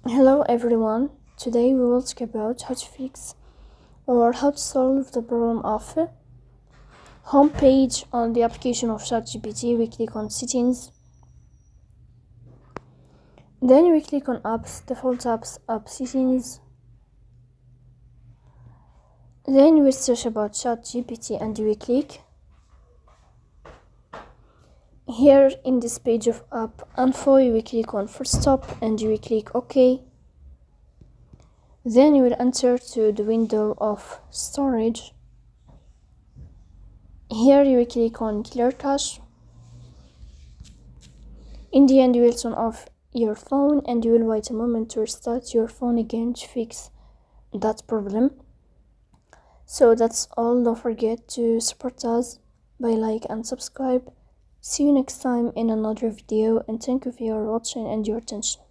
Hello everyone, today we will talk about how to fix or how to solve the problem of home page on the application of ChatGPT. We click on settings, then we click on apps, default apps, app settings, then we search about ChatGPT and we click. Here in this page of app info, we click on first stop and we click OK. Then you will enter to the window of storage. Here you will click on clear cache. In the end, you will turn off your phone and you will wait a moment to restart your phone again to fix that problem. So that's all. Don't forget to support us by like and subscribe. See you next time in another video, and thank you for your watching and your attention.